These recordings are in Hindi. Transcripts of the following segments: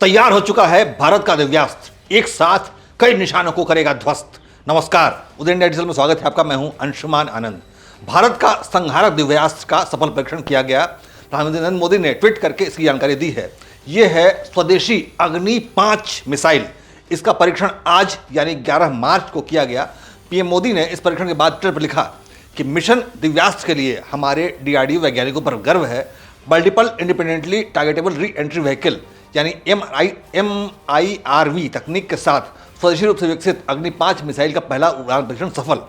तैयार हो चुका है भारत का दिव्यास्त्र, एक साथ कई निशानों को करेगा ध्वस्त। नमस्कार, उदय इंडिया डिजिटल में स्वागत है आपका। मैं हूं अंशुमान आनंद। भारत का संहारक दिव्यास्त्र का सफल परीक्षण किया गया। प्रधानमंत्री नरेंद्र मोदी ने ट्वीट करके इसकी जानकारी दी है। यह है स्वदेशी अग्नि 5 मिसाइल। इसका परीक्षण आज यानी 11 मार्च को किया गया। पीएम मोदी ने इस परीक्षण के बाद ट्वीटर पर लिखा कि मिशन दिव्यास्त्र के लिए हमारे डीआरडीओ वैज्ञानिकों पर गर्व है। Multiple independently targetable re entry vehicle यानी MIRV तकनीक के साथ स्वदेशी रूप से विकसित अग्नि 5 मिसाइल का पहला उड़ान परीक्षण सफल।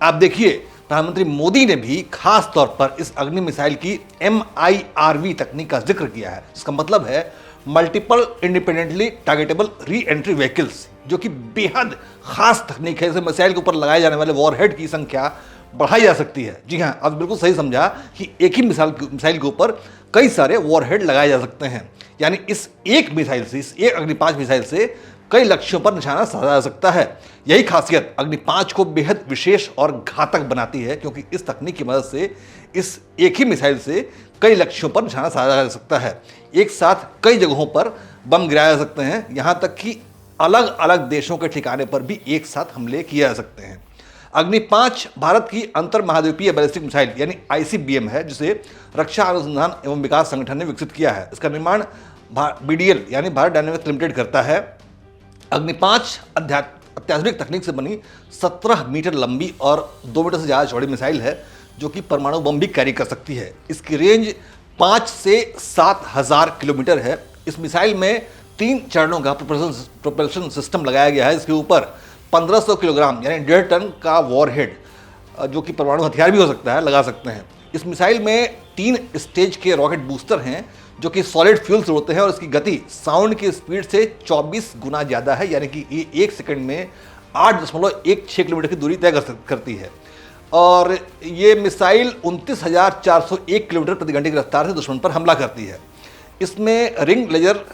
आप देखिए, प्रधानमंत्री मोदी ने भी खास तौर पर इस अग्नि मिसाइल की MIRV तकनीक का जिक्र किया है। इसका मतलब है multiple independently targetable re entry vehicles, जो कि बेहद खास तकनीक है। इस मिसाइल के ऊपर लगाए जाने वाले वॉरहेड की संख्या बढ़ाई जा सकती है। जी हाँ, आप बिल्कुल सही समझा कि एक ही मिसाइल के ऊपर कई सारे वॉरहेड लगाए जा सकते हैं। यानी इस एक मिसाइल से, इस एक अग्नि 5 मिसाइल से कई लक्ष्यों पर निशाना साधा जा सकता है। यही खासियत अग्नि 5 को बेहद विशेष और घातक बनाती है, क्योंकि इस तकनीक की मदद से इस एक ही मिसाइल से कई लक्ष्यों पर निशाना साधा जा सकता है। एक साथ कई जगहों पर बम गिराए जा सकते हैं, यहाँ तक कि अलग अलग देशों के ठिकाने पर भी एक साथ हमले किए जा सकते हैं। अग्नि 5 भारत की अंतर महाद्वीपीय बैलिस्टिक मिसाइल यानी ICBM है, जिसे रक्षा अनुसंधान एवं विकास संगठन ने विकसित किया है। इसका निर्माण BDL यानी भारत डायनामिक्स लिमिटेड करता है। अग्नि 5 अत्याधुनिक तकनीक से बनी 17 मीटर लंबी और 2 मीटर से ज़्यादा चौड़ी मिसाइल है, जो कि परमाणु बम भी कैरी कर सकती है। इसकी रेंज 5 से 7,000 किलोमीटर है। इस मिसाइल में 3 चरणों का प्रोपल्शन सिस्टम लगाया गया है। इसके ऊपर 1500 किलोग्राम यानी 1.5 टन का वॉरहेड, जो कि परमाणु हथियार भी हो सकता है, लगा सकते हैं। इस मिसाइल में 3 स्टेज के रॉकेट बूस्टर हैं, जो कि सॉलिड फ्यूल से होते हैं, और इसकी गति साउंड की स्पीड से 24 गुना ज़्यादा है। यानी कि ये 1 सेकंड में 8.16 किलोमीटर की दूरी तय करती है। और ये मिसाइल 29,401 किलोमीटर प्रति घंटे की रफ्तार से दुश्मन पर हमला करती है। इसमें ring laser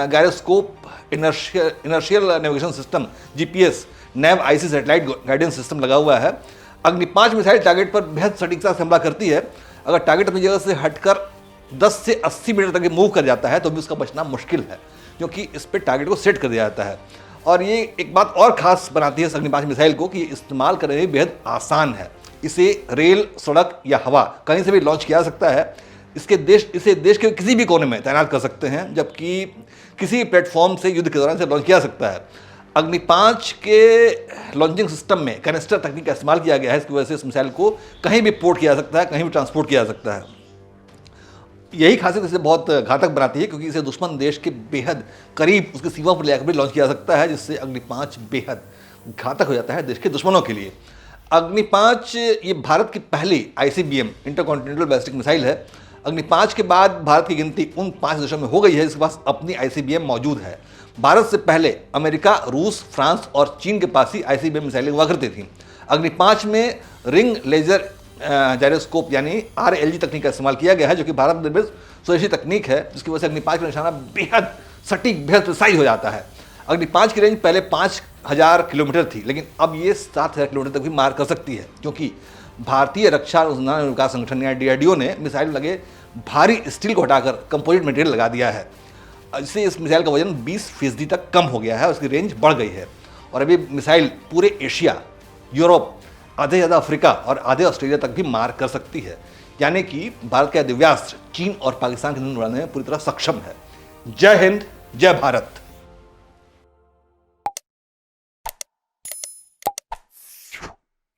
gyroscope, inertial navigation system GPS, nav IC satellite guidance system लगा हुआ है। अग्नि 5 मिसाइल टारगेट पर बेहद सटीकता से हमला करती है। अगर टारगेट अपनी जगह से हटकर 10 से 80 मीटर तक मूव कर जाता है तो भी उसका बचना मुश्किल है, क्योंकि इस पर टारगेट को सेट कर दिया जाता है। और ये एक बात और खास बनाती है इस अग्नि 5 मिसाइल को कि इस्तेमाल करने में बेहद आसान है। इसे रेल, सड़क या हवा कहीं से भी लॉन्च किया जा सकता है। इसे देश के किसी भी कोने में तैनात कर सकते हैं, जबकि किसी प्लेटफॉर्म से युद्ध के दौरान इसे लॉन्च किया जा सकता है। अग्नि 5 के लॉन्चिंग सिस्टम में कैनिस्टर तकनीक का इस्तेमाल किया गया है। इसकी वजह से इस मिसाइल को कहीं भी पोर्ट किया जा सकता है, कहीं भी ट्रांसपोर्ट किया जा सकता है। यही खासियत इसे बहुत घातक बनाती है, क्योंकि इसे दुश्मन देश के बेहद करीब उसकी सीमा पर लेकर भी लॉन्च किया जा सकता है, जिससे अग्नि 5 बेहद घातक हो जाता है देश के दुश्मनों के लिए। अग्नि 5 ये भारत की पहली ICBM इंटरकॉन्टिनेंटल बैलिस्टिक मिसाइल है। अग्नि 5 के बाद भारत की गिनती उन 5 देशों में हो गई है जिसके पास अपनी ICBM मौजूद है। भारत से पहले अमेरिका, रूस, फ्रांस और चीन के पास ही ICBM मिसाइलें हुआ करती थी। अग्नि 5 में रिंग लेजर जायरोस्कोप यानी RLG तकनीक का इस्तेमाल किया गया है, जो कि भारत निर्मित स्वदेशी तकनीक है, जिसकी वजह से अग्नि 5 का निशाना बेहद सटीक, बेहद प्रिसाइज हो जाता है। अग्नि 5 की रेंज पहले 5,000 किलोमीटर थी, लेकिन अब ये 7,000 किलोमीटर तक भी मार कर सकती है, क्योंकि भारतीय रक्षा अनुसंधान एवं विकास संगठन या DRDO ने मिसाइल में लगे भारी स्टील को हटाकर कंपोजिट मटेरियल लगा दिया है। इससे इस मिसाइल का वजन 20% तक कम हो गया है, उसकी रेंज बढ़ गई है। और अभी मिसाइल पूरे एशिया, यूरोप, आधे ज़्यादा अफ्रीका और आधे ऑस्ट्रेलिया तक भी मार कर सकती है। यानी कि भारत का दिव्यास्त्र चीन और पाकिस्तान के नियंत्रण में पूरी तरह सक्षम है। जय हिंद, जय भारत।